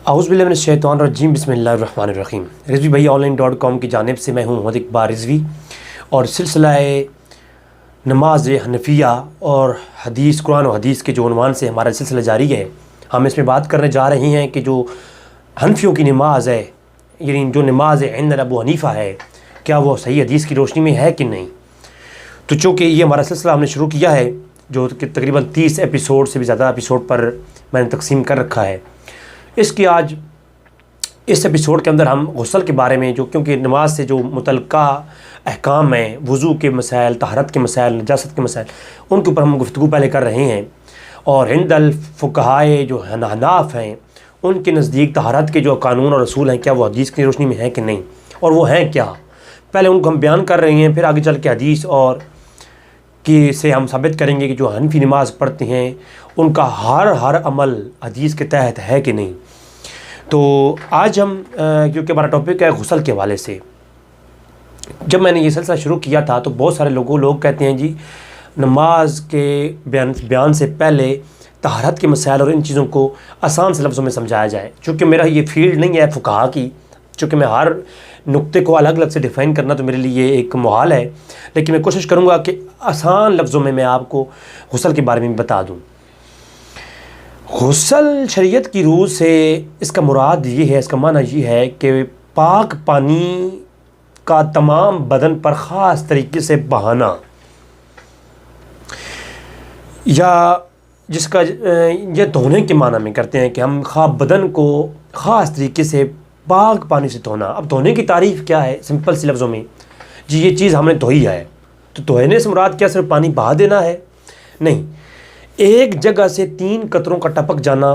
اعوذ باللہ من الشیطان الرجیم، بسم اللہ الرحمن الرحیم۔ رضوی بھائی آن لائن .com کی جانب سے میں ہوں محمد اقبال رضوی، اور سلسلہ نماز حنفیہ اور حدیث، قرآن و حدیث کے جو عنوان سے ہمارا سلسلہ جاری ہے، ہم اس میں بات کرنے جا رہے ہیں کہ جو حنفیوں کی نماز ہے، یعنی جو نماز عند ابو حنیفہ ہے، کیا وہ صحیح حدیث کی روشنی میں ہے کہ نہیں۔ تو چونکہ یہ ہمارا سلسلہ ہم نے شروع کیا ہے، جو کہ تقریباً 30 ایپیسوڈ سے بھی زیادہ ایپیسوڈ پر میں نے تقسیم کر رکھا ہے، اس کی آج اس ایپیسوڈ کے اندر ہم غسل کے بارے میں، جو کیونکہ نماز سے جو متعلقہ احکام ہیں، وضو کے مسائل، طہارت کے مسائل، نجاست کے مسائل، ان کے اوپر ہم گفتگو پہلے کر رہے ہیں۔ اور عند الفقہائے جو حناف ہیں، ان کے نزدیک طہارت کے جو قانون اور اصول ہیں، کیا وہ حدیث کی روشنی میں ہیں کہ نہیں، اور وہ ہیں کیا، پہلے ان کو ہم بیان کر رہے ہیں، پھر آگے چل کے حدیث اور کی سے ہم ثابت کریں گے کہ جو حنفی نماز پڑھتے ہیں ان کا ہر عمل حدیث کے تحت ہے کہ نہیں۔ تو آج ہم کیونکہ ہمارا ٹاپک ہے غسل کے حوالے سے، جب میں نے یہ سلسلہ شروع کیا تھا تو بہت سارے لوگ کہتے ہیں جی نماز کے بیان سے پہلے طہارت کے مسائل اور ان چیزوں کو آسان سے لفظوں میں سمجھایا جائے۔ چونکہ میرا یہ فیلڈ نہیں ہے فقہا کی، چونکہ میں ہر نقطے کو الگ الگ سے ڈیفائن کرنا تو میرے لیے ایک محال ہے، لیکن میں کوشش کروں گا کہ آسان لفظوں میں آپ کو غسل کے بارے میں بتا دوں۔ غسل شریعت کی روح سے اس کا مراد یہ ہے، اس کا معنی یہ ہے کہ پاک پانی کا تمام بدن پر خاص طریقے سے بہانا، یا جس کا یہ دھونے کے معنی میں کرتے ہیں کہ ہم بدن کو خاص طریقے سے پاک پانی سے دھونا۔ اب دھونے کی تعریف کیا ہے سمپل سی لفظوں میں، جی یہ چیز ہم نے دھوئی ہے، تو دھونے سے مراد کیا صرف پانی بہا دینا ہے؟ نہیں، ایک جگہ سے 3 قطروں کا ٹپک جانا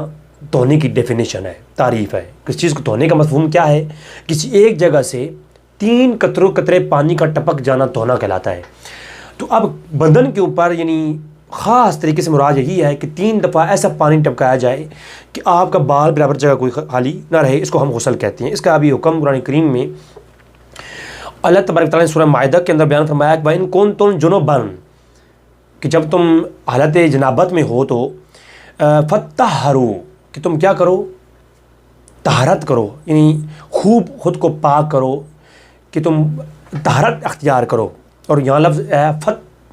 دھونے کی ڈیفینیشن ہے، تعریف ہے۔ کسی چیز کو دھونے کا مفہوم کیا ہے؟ کسی ایک جگہ سے 3 قطرے پانی کا ٹپک جانا دھونا کہلاتا ہے۔ تو اب بدن کے اوپر یعنی خاص طریقے سے مراد یہی ہے کہ 3 دفعہ ایسا پانی ٹپکایا جائے کہ آپ کا بال برابر جگہ کوئی خالی نہ رہے، اس کو ہم غسل کہتے ہیں۔ اس کا ابھی حکم قرآن کریم میں اللہ تبارک تعالیٰ نے سورہ مائدہ کے اندر بیان فرمایا کہ وَإِن كُنتُمْ جُنُبًا، کہ جب تم حالت جنابت میں ہو تو فَطَّهَّرُوا، کہ تم کیا کرو؟ طہارت کرو، یعنی خوب خود کو پاک کرو، کہ تم طہارت اختیار کرو۔ اور یہاں لفظ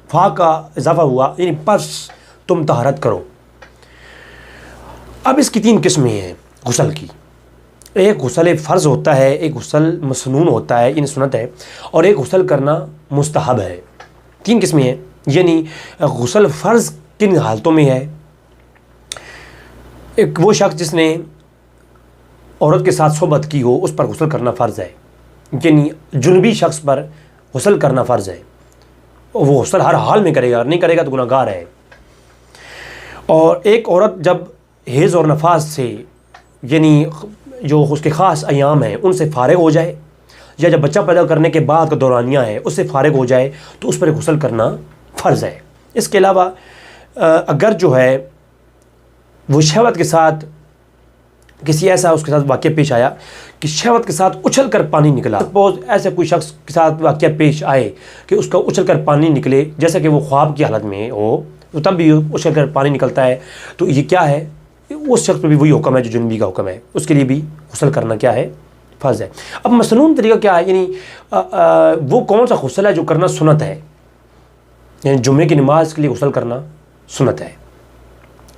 فا کا اضافہ ہوا، یعنی پس تم طہارت کرو۔ اب اس کی 3 قسمیں ہیں غسل کی۔ ایک غسل فرض ہوتا ہے، ایک غسل مسنون ہوتا ہے، یعنی سنت ہے، اور ایک غسل کرنا مستحب ہے۔ 3 قسمیں ہیں، یعنی غسل فرض کن حالتوں میں ہے؟ ایک وہ شخص جس نے عورت کے ساتھ صحبت کی ہو، اس پر غسل کرنا فرض ہے، یعنی جنبی شخص پر غسل کرنا فرض ہے، وہ غسل ہر حال میں کرے گا، نہیں کرے گا تو گناہ گار ہے۔ اور ایک عورت جب حیض اور نفاس سے، یعنی جو اس کے خاص ایام ہیں ان سے فارغ ہو جائے، یا جب بچہ پیدا کرنے کے بعد کا دورانیہ ہے اس سے فارغ ہو جائے، تو اس پر غسل کرنا فرض ہے۔ اس کے علاوہ اگر جو ہے وہ شہوت کے ساتھ کسی ایسا اس کے ساتھ واقعہ پیش آیا کہ شہوت کے ساتھ اچھل کر پانی نکلا، سپوز ایسے کوئی شخص کے ساتھ واقعہ پیش آئے کہ اس کا اچھل کر پانی نکلے، جیسا کہ وہ خواب کی حالت میں ہو، تو تب بھی اچھل کر پانی نکلتا ہے، تو یہ کیا ہے؟ اس شخص پہ بھی وہی حکم ہے جو جنبی کا حکم ہے، اس کے لیے بھی غسل کرنا کیا ہے؟ فرض ہے۔ اب مسنون طریقہ کیا ہے؟ یعنی وہ کون سا غسل ہے جو کرنا سنت ہے؟ یعنی جمعے کی نماز کے لیے غسل کرنا سنت ہے،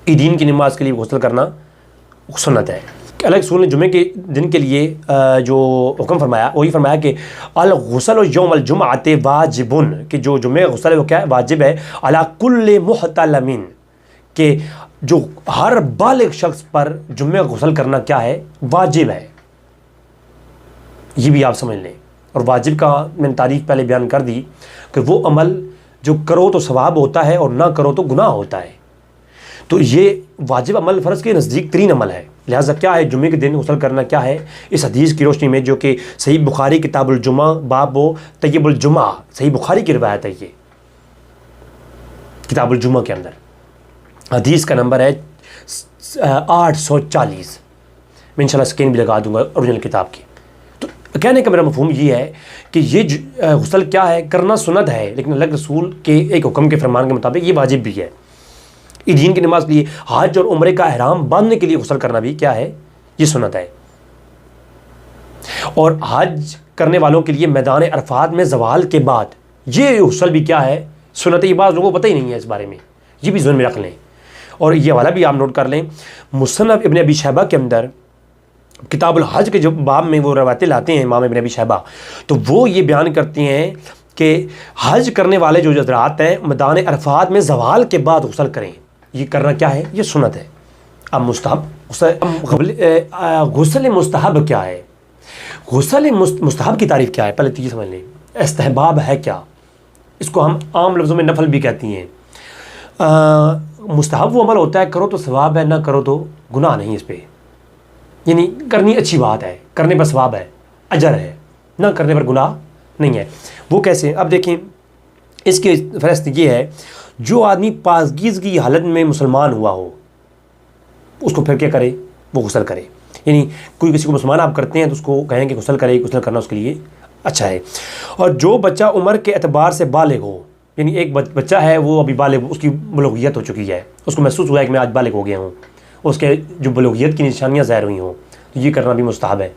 عیدین کی نماز کے لیے غسل کرنا سنت ہے۔ الگ رسول نے جمعے کے دن کے لیے جو حکم فرمایا، وہی فرمایا کہ الغسل یوم الجمعۃ واجب، کہ جو جمعے غسل ہے وہ کیا ہے؟ واجب ہے، علی کل محتلم، کہ جو ہر بالغ شخص پر جمعہ غسل کرنا کیا ہے؟ واجب ہے۔ یہ بھی آپ سمجھ لیں۔ اور واجب کا میں نے تعریف پہلے بیان کر دی کہ وہ عمل جو کرو تو ثواب ہوتا ہے اور نہ کرو تو گناہ ہوتا ہے۔ تو یہ واجب عمل فرض کے نزدیک ترین عمل ہے، لہٰذا کیا ہے جمعے کے دن غسل کرنا کیا ہے؟ اس حدیث کی روشنی میں جو کہ صحیح بخاری کتاب الجمعہ باب و طیب الجمعہ، صحیح بخاری کی روایت ہے، یہ کتاب الجمعہ کے اندر حدیث کا نمبر ہے 840، میں انشاءاللہ اسکرین بھی لگا دوں گا اوریجنل کتاب کی۔ تو کہنے کا میرا مفہوم یہ ہے کہ یہ غسل کیا ہے؟ کرنا سنت ہے، لیکن اللہ کے رسول کے ایک حکم کے فرمان کے مطابق یہ واجب بھی ہے۔ عیدین کی نماز کے لیے، حج اور عمرے کا احرام باندھنے کے لیے غسل کرنا بھی کیا ہے؟ یہ سنت ہے. اور حج کرنے والوں کے لیے میدان عرفات میں زوال کے بعد یہ غسل بھی کیا ہے؟ سنت. یہ بعض لوگوں کو پتہ ہی نہیں ہے اس بارے میں، یہ بھی ذہن میں رکھ لیں. اور یہ والا بھی آپ نوٹ کر لیں، مصنف ابن ابی شیبہ کے اندر کتاب الحج کے جو باب میں وہ روایتیں لاتے ہیں امام ابن ابی شیبہ، تو وہ یہ بیان کرتے ہیں کہ حج کرنے والے جو حضرات ہیں میدان عرفات میں زوال کے بعد غسل کریں. یہ کرنا کیا ہے؟ یہ سنت ہے. اب مستحب غسل مستحب کیا ہے؟ غسل مستحب کی تعریف کیا ہے؟ پہلے تو یہ سمجھ لیں استحباب ہے کیا. اس کو ہم عام لفظوں میں نفل بھی کہتی ہیں. مستحب وہ عمل ہوتا ہے کرو تو ثواب ہے، نہ کرو تو گناہ نہیں اس پہ. یعنی کرنی اچھی بات ہے، کرنے پر ثواب ہے، اجر ہے، نہ کرنے پر گناہ نہیں ہے. وہ کیسے؟ اب دیکھیں اس کی فہرست یہ ہے، جو آدمی پاکیزگی کی حالت میں مسلمان ہوا ہو اس کو پھر کیا کرے؟ وہ غسل کرے. یعنی کوئی کسی کو مسلمان آپ کرتے ہیں تو اس کو کہیں کہ غسل کرے، غسل کرنا اس کے لیے اچھا ہے. اور جو بچہ عمر کے اعتبار سے بالغ ہو، یعنی ایک بچہ ہے وہ ابھی بالغ، اس کی بلوغیت ہو چکی ہے، اس کو محسوس ہوا ہے کہ میں آج بالغ ہو گیا ہوں، اس کے جو بلوغیت کی نشانیاں ظاہر ہوئی ہوں، تو یہ کرنا بھی مستحب ہے.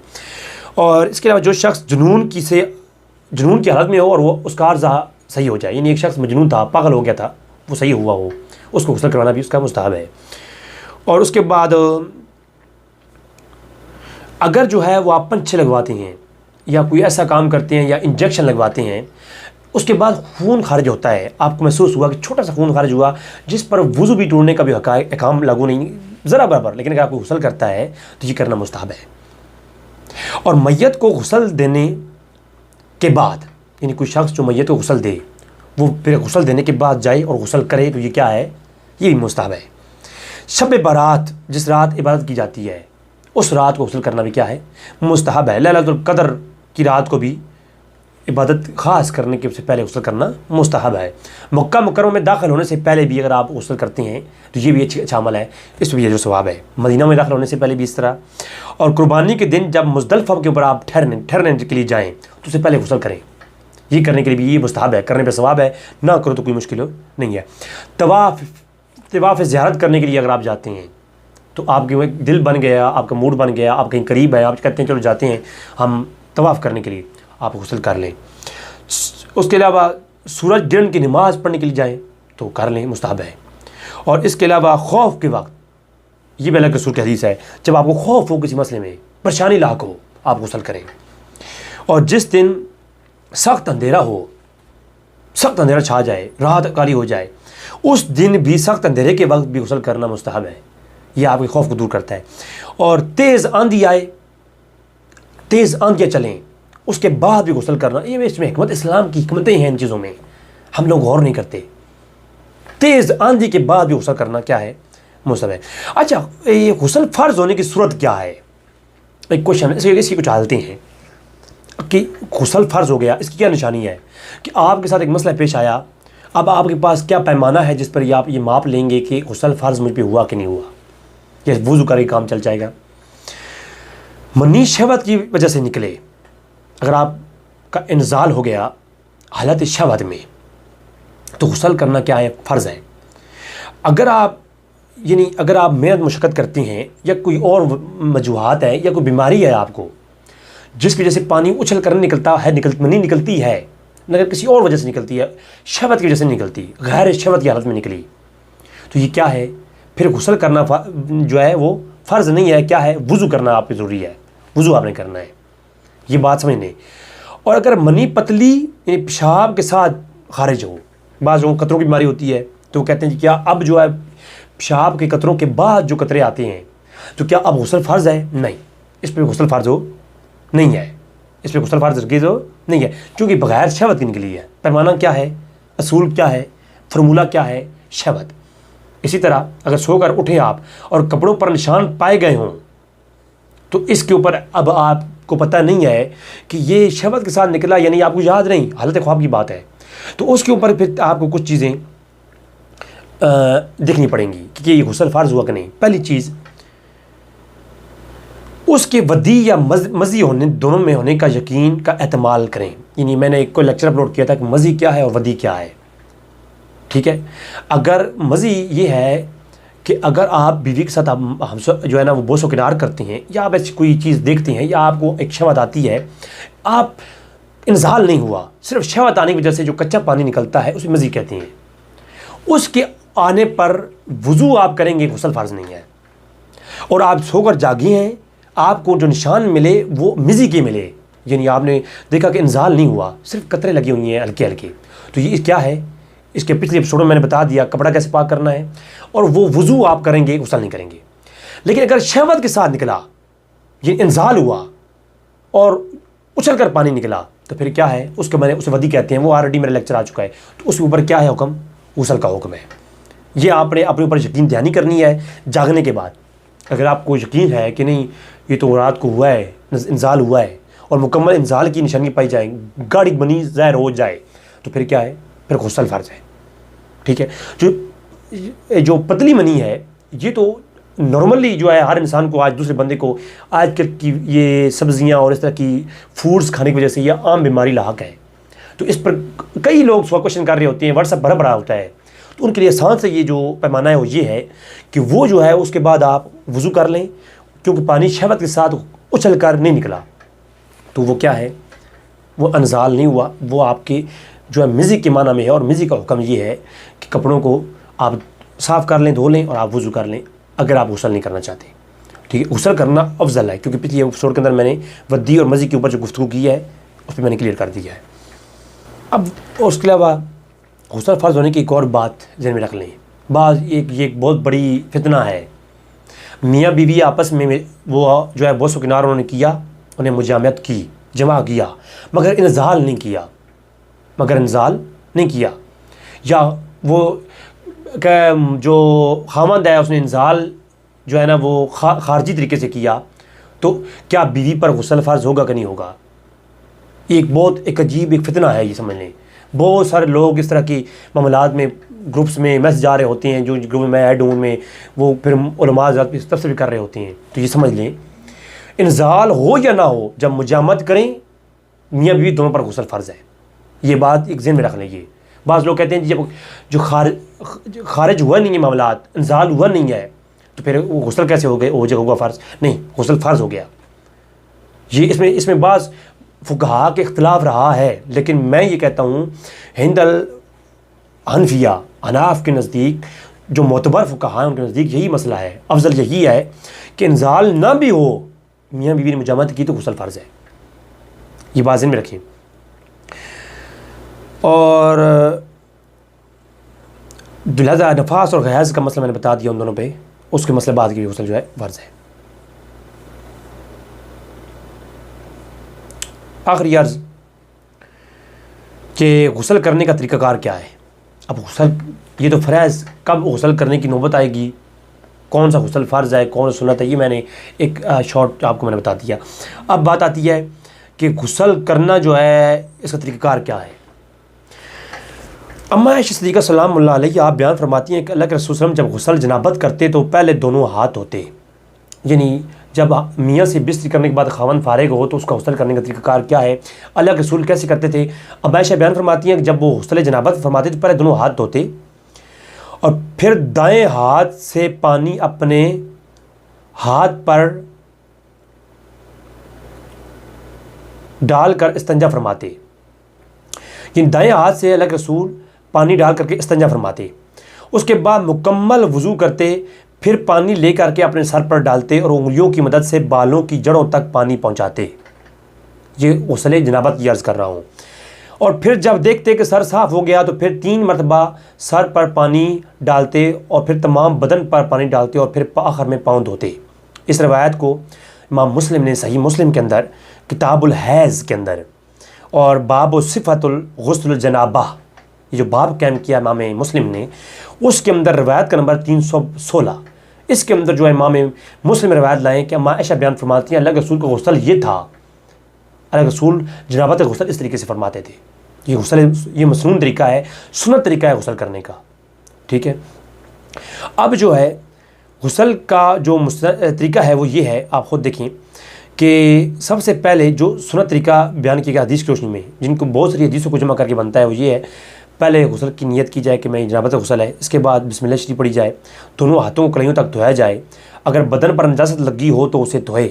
اور اس کے علاوہ جو شخص جنون کی حالت میں ہو اور وہ اس کا عارضہ صحیح ہو جائے، یعنی ایک شخص مجنون تھا، پاگل ہو گیا تھا، وہ صحیح ہوا ہو، اس کو غسل کروانا بھی اس کا مستحب ہے. اور اس کے بعد اگر جو ہے وہ آپ پنچھے لگواتے ہیں یا کوئی ایسا کام کرتے ہیں یا انجیکشن لگواتے ہیں، اس کے بعد خون خارج ہوتا ہے، آپ کو محسوس ہوا کہ چھوٹا سا خون خارج ہوا جس پر وضو بھی ٹوٹنے کا بھی احکام لاگو نہیں، ذرا برابر، لیکن اگر آپ کو غسل کرتا ہے تو یہ کرنا مستحب ہے. اور میت کو غسل دینے کے بعد، یعنی کوئی شخص جو میت کو غسل دے وہ پھر غسل دینے کے بعد جائے اور غسل کرے تو یہ کیا ہے؟ یہ بھی مستحب ہے. شب برات جس رات عبادت کی جاتی ہے اس رات کو غسل کرنا بھی کیا ہے؟ مستحب ہے. لیلۃ القدر کی رات کو بھی عبادت خاص کرنے کے سے پہلے غسل کرنا مستحب ہے. مکہ مکرمہ میں داخل ہونے سے پہلے بھی اگر آپ غسل کرتے ہیں تو یہ بھی اچھا عمل ہے، اس میں بھی جو ثواب ہے. مدینہ میں داخل ہونے سے پہلے بھی اس طرح. اور قربانی کے دن جب مزدلفہ کے اوپر آپ ٹھہرنے کے لیے جائیں تو اس سے پہلے غسل کریں. یہ کرنے کے لیے بھی یہ مستحب ہے، کرنے پہ ثواب ہے، نہ کرو تو کوئی مشکل نہیں ہے. طواف زیارت کرنے کے لیے اگر آپ جاتے ہیں تو آپ کے دل بن گیا، آپ کا موڈ بن گیا، آپ کہیں قریب ہے، آپ کہتے ہیں چلو جاتے ہیں ہم طواف کرنے کے لیے، آپ غسل کر لیں. اس کے علاوہ سورج گرہن کی نماز پڑھنے کے لیے جائیں تو کر لیں، مستحب ہے. اور اس کے علاوہ خوف کے وقت، یہ بھی اللہ کے رسول کی حدیث ہے، جب آپ کو خوف ہو کسی مسئلے میں، پریشانی لاحق ہو، آپ غسل کریں. اور جس دن سخت اندھیرا ہو، سخت اندھیرا چھا جائے، رات کالی ہو جائے، اس دن بھی سخت اندھیرے کے وقت بھی غسل کرنا مستحب ہے. یہ آپ کے خوف کو دور کرتا ہے. اور تیز آندھی آئے، تیز آندھیاں چلیں، اس کے بعد بھی غسل کرنا، یہ اس میں حکمت، اسلام کی حکمتیں ہیں ان چیزوں میں، ہم لوگ غور نہیں کرتے. تیز آندھی کے بعد بھی غسل کرنا کیا ہے؟ مستحب ہے. اچھا یہ غسل فرض ہونے کی صورت کیا ہے؟ ایک کوشچن، اس کی کچھ حالتیں ہیں کہ غسل فرض ہو گیا، اس کی کیا نشانی ہے کہ آپ کے ساتھ ایک مسئلہ پیش آیا، اب آپ کے پاس کیا پیمانہ ہے جس پر آپ یہ ماپ لیں گے کہ غسل فرض مجھ پہ ہوا کہ نہیں ہوا، یا وضو کر کے کام چل جائے گا. منی شہوت کی وجہ سے نکلے، اگر آپ کا انزال ہو گیا حالت شہوت میں تو غسل کرنا کیا ہے؟ فرض ہے. اگر آپ محنت مشقت کرتے ہیں یا کوئی اور وجوہات ہے یا کوئی بیماری ہے آپ کو جس کی وجہ سے پانی اچھل کر نکلتا ہے، منی نکلتی ہے، اگر کسی اور وجہ سے نکلتی ہے، شہوت کی وجہ سے نکلتی، غیر شہوت کی حالت میں نکلی، تو یہ کیا ہے؟ پھر غسل کرنا جو ہے وہ فرض نہیں ہے، کیا ہے؟ وضو کرنا آپ پہ ضروری ہے، وضو آپ نے کرنا ہے. یہ بات سمجھنے. اور اگر منی پتلی یعنی پیشاب کے ساتھ خارج ہو، بعض لوگوں کو قطروں کی بیماری ہوتی ہے تو وہ کہتے ہیں کہ کیا اب جو ہے پیشاب کے قطروں کے بعد جو قطرے آتے ہیں تو کیا اب غسل فرض ہے؟ نہیں، اس پہ غسل فرض ہو نہیں ہے، اس پہ غسل فرض رکیز ہو نہیں ہے، کیونکہ بغیر شہوت کی نکلی ہے. پیمانہ کیا ہے؟ اصول کیا ہے؟ فرمولہ کیا ہے؟ شہوت. اسی طرح اگر سو کر اٹھیں آپ اور کپڑوں پر نشان پائے گئے ہوں تو اس کے اوپر اب آپ کو پتہ نہیں ہے کہ یہ شہوت کے ساتھ نکلا، یعنی آپ کو یاد نہیں، حالت خواب کی بات ہے، تو اس کے اوپر پھر آپ کو کچھ چیزیں دیکھنی پڑیں گی کہ یہ غسل فرض ہوا کہ نہیں. پہلی چیز، اس کے ودی یا مزی ہونے دونوں میں ہونے کا یقین کا احتمال کریں. یعنی میں نے ایک کوئی لیکچر اپلوڈ کیا تھا کہ مزی کیا ہے اور ودی کیا ہے. ٹھیک ہے، اگر مزی یہ ہے کہ اگر آپ بیوی کے ساتھ آپ جو ہے نا وہ بوس و کنار کرتے ہیں، یا آپ ایسی کوئی چیز دیکھتے ہیں، یا آپ کو ایک شہوت آتی ہے، آپ انزال نہیں ہوا، صرف شہوت آنے کی وجہ سے جو کچا پانی نکلتا ہے اسے مزی کہتے ہیں، اس کے آنے پر وضو آپ کریں گے، غسل فرض نہیں ہے، اور آپ سو کر جاگے ہیں، آپ کو جو نشان ملے وہ مزی کے ملے، یعنی آپ نے دیکھا کہ انزال نہیں ہوا، صرف قطرے لگی ہوئی ہیں ہلکے ہلکے، تو یہ کیا ہے؟ اس کے پچھلے ایپیسوڈ میں نے بتا دیا کپڑا کیسے پاک کرنا ہے، اور وہ وضو آپ کریں گے، غسل نہیں کریں گے۔ لیکن اگر شہوت کے ساتھ نکلا، یہ انزال ہوا اور اچھل کر پانی نکلا، تو پھر کیا ہے؟ اس کو میں نے اسے ودی کہتے ہیں، وہ آلریڈی میرا لیکچر آ چکا ہے، تو اس کے اوپر کیا ہے حکم؟ غسل کا حکم ہے۔ یہ آپ نے اپنے اوپر یقین دہانی کرنی ہے جاگنے کے بعد۔ اگر آپ کو یقین ہے کہ نہیں یہ تو رات کو ہوا ہے، انزال ہوا ہے، اور مکمل انزال کی نشانی پائی جائے، گاڑی بنی ظاہر ہو جائے، تو پھر کیا ہے؟ پھر غسل فرض ہے، ٹھیک ہے؟ جو پتلی منی ہے، یہ تو نارملی جو ہے ہر انسان کو، آج دوسرے بندے کو آج کل کی یہ سبزیاں اور اس طرح کی فوڈز کھانے کی وجہ سے یہ عام بیماری لاحق ہے، تو اس پر کئی لوگ سوال کوشچن کر رہے ہوتے ہیں، واٹس ایپ بھرا بھرا ہوتا ہے، تو ان کے لیے آسان سے یہ جو پیمانہ ہے وہ یہ ہے کہ وہ جو ہے اس کے بعد آپ وضو کر لیں، کیونکہ پانی شہوت کے ساتھ اچھل کر نہیں نکلا، تو وہ کیا ہے؟ وہ انزال نہیں ہوا، وہ آپ کے جو ہے مزی کے معنی میں ہے، اور مزی کا حکم یہ ہے کہ کپڑوں کو آپ صاف کر لیں، دھو لیں، اور آپ وضو کر لیں اگر آپ غسل نہیں کرنا چاہتے، ٹھیک ہے؟ غسل کرنا افضل ہے، کیونکہ پچھلے ایپیسوڈ کے اندر میں نے ودی اور مزی کے اوپر جو گفتگو کی ہے اس پہ میں نے کلیئر کر دیا ہے۔ اب اس کے علاوہ غسل فرض ہونے کی ایک اور بات ذہن میں رکھ لیں، یہ ایک بہت بڑی فتنہ ہے، میاں بیوی آپس میں وہ جو ہے بوس و کنار انہوں نے کیا، انہیں مجامعت کی، جمع کیا، مگر انزال نہیں کیا، یا وہ کہ جو خاوند ہے اس نے انزال جو ہے نا وہ خارجی طریقے سے کیا، تو کیا بیوی پر غسل فرض ہوگا کہ نہیں ہوگا؟ ایک عجیب ایک فتنہ ہے، یہ سمجھ لیں۔ بہت سارے لوگ اس طرح کی معاملات میں گروپس میں میسج آ رہے ہوتے ہیں، جو گروپ میں ایڈ ہوں میں وہ پھر علماء حضرات اس طرف سے بھی کر رہے ہوتے ہیں، تو یہ سمجھ لیں انزال ہو یا نہ ہو، جب مجامعت کریں میاں بیوی دونوں پر غسل فرض ہے، یہ بات ایک ذہن میں رکھ لیجیے۔ بعض لوگ کہتے ہیں جب جو خارج ہوا نہیں ہے معاملات، انزال ہوا نہیں ہے، تو پھر وہ غسل کیسے ہو جائے گا فرض؟ نہیں، غسل فرض ہو گیا۔ یہ اس میں بعض فقہاء کے اختلاف رہا ہے، لیکن میں یہ کہتا ہوں ہند الحنفیہ حناف کے نزدیک، جو معتبر فقہاء ہیں ان کے نزدیک یہی مسئلہ ہے، افضل یہی ہے کہ انزال نہ بھی ہو، میاں بیوی نے مجامعت کی تو غسل فرض ہے، یہ بات ذہن میں رکھیں۔ اور لہذا نفاس اور حیض کا مسئلہ میں نے بتا دیا ان دونوں پہ، اس کے مسئلے بعد کی غسل جو ہے فرض ہے۔ آخری عرض کہ غسل کرنے کا طریقہ کار کیا ہے؟ اب غسل یہ تو فرائض، کب غسل کرنے کی نوبت آئے گی، کون سا غسل فرض ہے، کون سا سنت ہے، یہ میں نے ایک شارٹ آپ کو میں نے بتا دیا۔ اب بات آتی ہے کہ غسل کرنا جو ہے اس کا طریقہ کار کیا ہے۔ اماں عائشہ صدیقہ سلام اللہ علیہ آپ بیان فرماتی ہیں کہ اللہ کے رسول صلی اللہ علیہ وسلم جب غسل جنابت کرتے تو پہلے دونوں ہاتھ ہوتے، یعنی جب میاں سے بستری کرنے کے بعد خاوند فارغ ہو تو اس کا غسل کرنے کا طریقہ کار کیا ہے، اللہ کے رسول کیسے کرتے تھے۔ اب عائشہ بیان فرماتی ہیں کہ جب وہ غسل جنابت فرماتے تو پہلے دونوں ہاتھ دھوتے، اور پھر دائیں ہاتھ سے پانی اپنے ہاتھ پر ڈال کر استنجا فرماتے، یعنی دائیں ہاتھ سے اللہ کے رسول پانی ڈال کر کے استنجا فرماتے، اس کے بعد مکمل وضو کرتے، پھر پانی لے کر کے اپنے سر پر ڈالتے اور انگلیوں کی مدد سے بالوں کی جڑوں تک پانی پہنچاتے۔ یہ غسل جنابت کی عرض کر رہا ہوں۔ اور پھر جب دیکھتے کہ سر صاف ہو گیا تو پھر 3 مرتبہ سر پر پانی ڈالتے، اور پھر تمام بدن پر پانی ڈالتے، اور پھر آخر میں پاؤں دھوتے۔ اس روایت کو امام مسلم نے صحیح مسلم کے اندر کتاب الحیض کے اندر اور باب صفت الغسل الجنابہ، یہ جو باب قائم کیا امام مسلم نے، اس کے اندر روایت کا نمبر 316، اس کے اندر جو امام مسلم روایت لائیں کہ اماں عائشہ بیان فرماتی ہیں اللہ کے رسول کا غسل یہ تھا، اللہ کے رسول جنابت غسل اس طریقے سے فرماتے تھے۔ یہ غسل یہ مسنون طریقہ ہے، سنت طریقہ ہے غسل کرنے کا، ٹھیک ہے۔ اب جو ہے غسل کا جو طریقہ ہے وہ یہ ہے، آپ خود دیکھیں کہ سب سے پہلے جو سنت طریقہ بیان کیا گیا حدیث کی روشنی میں، جن کو بہت ساری حدیثوں کو جمع کر کے بنتا ہے، وہ یہ ہے پہلے غسل کی نیت کی جائے کہ میں جنابت غسل ہے، اس کے بعد بسم اللہ شریف پڑھی جائے، دونوں ہاتھوں کو کلیوں تک دھویا جائے، اگر بدن پر نجاست لگی ہو تو اسے دھوئے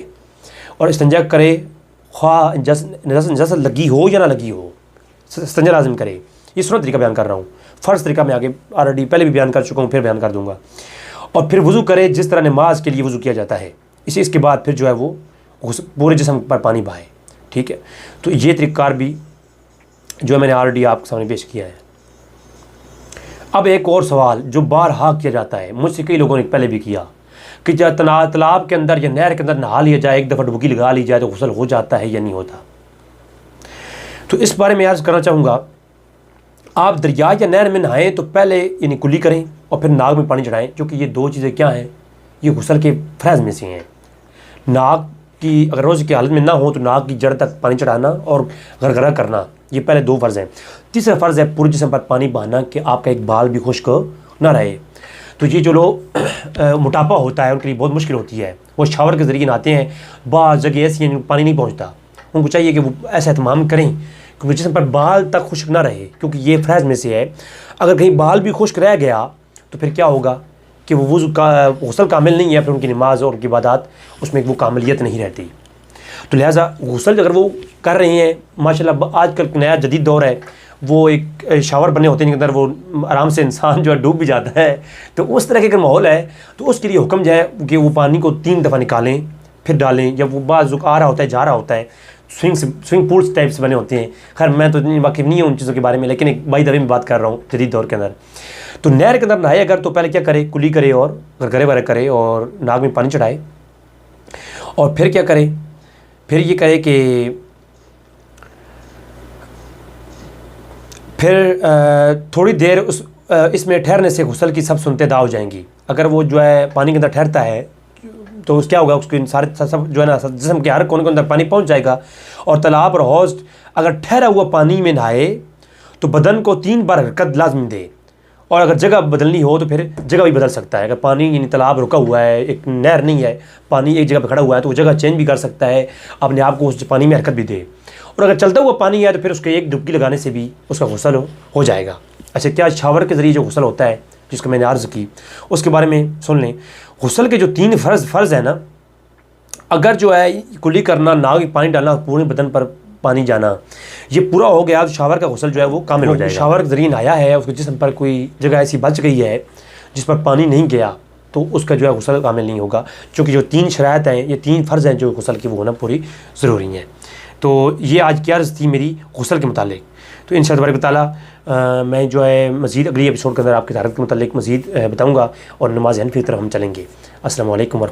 اور استنجا کرے، خواہ نجاست لگی ہو یا نہ لگی ہو، استنجا لازم کرے۔ یہ سنت طریقہ بیان کر رہا ہوں، فرض طریقہ میں آگے آلریڈی پہلے بھی بیان کر چکا ہوں، پھر بیان کر دوں گا۔ اور پھر وضو کرے جس طرح نماز کے لیے وضو کیا جاتا ہے، اس کے بعد پھر جو ہے وہ پورے جسم پر پانی بہائے، ٹھیک ہے۔ تو یہ طریقہ کار بھی جو ہے میں نے آلریڈی آپ کے سامنے پیش کیا ہے۔ اب ایک اور سوال جو بارہا کیا جاتا ہے، مجھ سے کئی لوگوں نے پہلے بھی کیا کہ جب تالاب کے اندر یا نہر کے اندر نہا لیا جائے، ایک دفعہ ڈبکی لگا لی جائے تو غسل ہو جاتا ہے یا نہیں ہوتا؟ تو اس بارے میں عرض کرنا چاہوں گا، آپ دریا یا نہر میں نہائیں تو پہلے یعنی کلی کریں اور پھر ناک میں پانی چڑھائیں، کیونکہ یہ دو چیزیں کیا ہیں، یہ غسل کے فرائض میں سے ہیں۔ ناک کی اگر روز کی حالت میں نہ ہو تو ناک کی جڑ تک پانی چڑھانا اور غرغرہ کرنا، یہ پہلے دو فرض ہیں۔ تیسرا فرض ہے پورے جسم پر پانی بہانا کہ آپ کا ایک بال بھی خشک نہ رہے۔ تو یہ جو لوگ موٹاپا ہوتا ہے ان کے لیے بہت مشکل ہوتی ہے، وہ شاور کے ذریعے نہاتے ہیں، بعض جگہ ایسی ہیں پانی نہیں پہنچتا، ان کو چاہیے کہ وہ ایسا اہتمام کریں کیونکہ جسم پر بال تک خشک نہ رہے، کیونکہ یہ فرائض میں سے ہے۔ اگر کہیں بال بھی خشک رہ گیا تو پھر کیا ہوگا کہ وہ وضو کا غسل کامل نہیں ہے، پھر ان کی نماز اور ان کی عبادات اس میں وہ کاملیت نہیں رہتی۔ تو لہٰذا غسل اگر وہ کر رہے ہیں، ماشاءاللہ آج کل نیا جدید دور ہے، وہ ایک شاور بنے ہوتے ہیں جن کے اندر وہ آرام سے انسان جو ہے ڈوب بھی جاتا ہے، تو اس طرح کے اگر ماحول ہے تو اس کے لیے حکم جو ہے کہ وہ پانی کو 3 دفعہ نکالیں پھر ڈالیں، یا وہ بعض آ رہا ہوتا ہے جا رہا ہوتا ہے، سوئنگ پولس ٹائپ سے بنے ہوتے ہیں، خیر میں تو اتنی واقف نہیں ہوں ان چیزوں کے بارے میں، لیکن ایک بائی دبی میں بات کر رہا ہوں جدید دور کے اندر۔ تو نہر کے اندر نہائے اگر تو پہلے کیا کرے، کلی کرے اور غرغرے وغیرہ کرے اور ناک میں پانی چڑھائے، اور پھر کیا کرے، پھر یہ کرے کہ پھر تھوڑی دیر اس میں ٹھہرنے سے غسل کی سب سنتیں ادا ہو جائیں گی۔ اگر وہ جو ہے پانی کے اندر ٹھہرتا ہے تو اس کیا ہوگا، اس کے سارے سب جو ہے نا جسم کے ہر کونے کے اندر پانی پہنچ جائے گا۔ اور تالاب اور حوض اگر ٹھہرا ہوا پانی میں نہائے تو بدن کو 3 بار حرکت لازم دے، اور اگر جگہ بدلنی ہو تو پھر جگہ بھی بدل سکتا ہے۔ اگر پانی یعنی تالاب رکا ہوا ہے، ایک نہر نہیں ہے، پانی ایک جگہ پہ کھڑا ہوا ہے تو وہ جگہ چینج بھی کر سکتا ہے، اپنے آپ کو اس پانی میں حرکت بھی دے۔ اور اگر چلتا ہوا پانی ہے تو پھر اس کے ایک ڈبکی لگانے سے بھی اس کا غسل ہو جائے گا۔ اچھا، کیا شاور کے ذریعے جو غسل ہوتا ہے جس کو میں نے عرض کی اس کے بارے میں سن لیں۔ غسل کے جو 3 فرض ہیں نا، اگر جو ہے کلی کرنا، ناک میں پانی ڈالنا، پورے بدن پر پانی جانا، یہ پورا ہو گیا تو شاور کا غسل جو ہے وہ کامل ہو جائے گا۔ شاور کے ذریعے نہایا ہے، اس کے جسم پر کوئی جگہ ایسی بچ گئی ہے جس پر پانی نہیں گیا تو اس کا جو ہے غسل کامل نہیں ہوگا، چونکہ جو 3 شرائط ہیں، یہ 3 فرض ہیں جو غسل کی وہ ہونا پوری ضروری ہیں۔ تو یہ آج کی عرض تھی میری غسل کے متعلق۔ تو انشاءاللہ تبارک و تعالیٰ میں جو ہے مزید اگلی ایپیسوڈ کے اندر آپ کی طہارت کے متعلق مزید بتاؤں گا اور نماز حنفی کی طرف ہم چلیں گے۔ السلام علیکم ورحمۃ اللہ۔